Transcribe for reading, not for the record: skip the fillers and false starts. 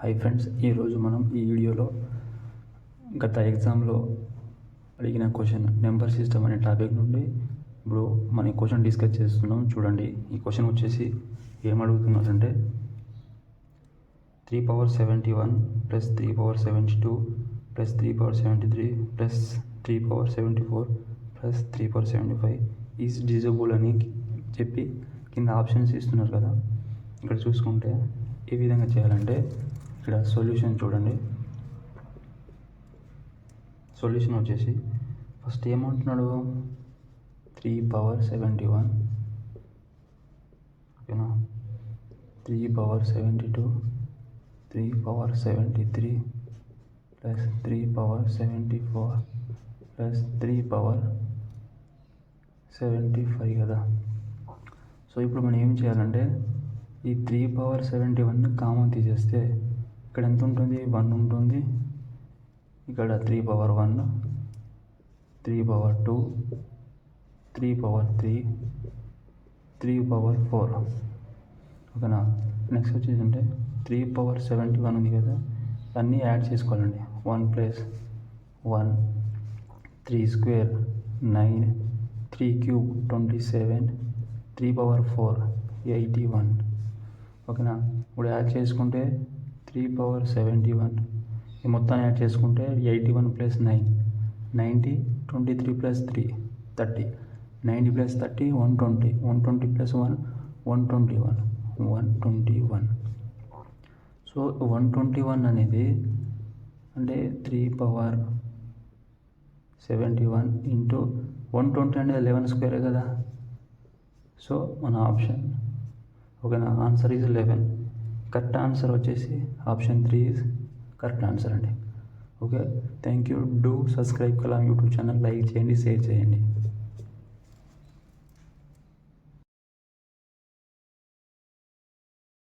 Hi friends, ఈరోజు మనం ఈ వీడియోలో గత ఎగ్జామ్లో అడిగిన క్వశ్చన్ నెంబర్ సిస్టమ్ అనే టాపిక్ నుండి ఇప్పుడు మన క్వశ్చన్ డిస్కస్ చేస్తున్నాం. చూడండి, ఈ క్వశ్చన్ వచ్చేసి ఏమడుగుతున్నారంటే 3/71 + 3/72 + 3/73 + 3/74 + 3/75 ఈజ్ డివిజిబుల్ అని చెప్పి కింద ఆప్షన్స్ ఇస్తున్నారు కదా. ఇక్కడ చూసుకుంటే ఏ విధంగా చేయాలంటే ఇక్కడ సొల్యూషన్ చూడండి. సొల్యూషన్ వచ్చేసి ఫస్ట్ ఏమంటున్నాడు, 3/71 ఓకేనా, 3/72 3/73 + 3/74 + 3/75 కదా. సో ఇప్పుడు మనం ఏం చేయాలంటే ఈ 3/71 కామన్ తీసేస్తే ఇక్కడ ఎంత ఉంటుంది, 1 ఉంటుంది. ఇక్కడ 3/1 3/2 3/3 3/4 ఓకేనా. నెక్స్ట్ వచ్చేసి అంటే 3/71 ఉంది కదా, అన్నీ యాడ్ చేసుకోవాలండి. 1 + 1 3² 9 3³ 27 3/4 81 ఓకేనా. ఇప్పుడు యాడ్ చేసుకుంటే 3/71 ఈ మొత్తాన్ని యాడ్ చేసుకుంటే 81 + 9 90 23 + 3 30 90 + 30 120 120 + 1 121 121. సో 121 అనేది అంటే 3/71 ఇంటూ 120 అంటే 11² కదా. సో మన ఆప్షన్ ఓకేనా, ఆన్సర్ ఈజ్ 11. కరెక్ట్ ఆన్సర్ వచ్చేసి ఆప్షన్ 3 ఈజ్ కరెక్ట్ ఆన్సర్ అండి. Okay, thank you. Do subscribe Kalam YouTube channel. Like చేయండి, షేర్ చేయండి.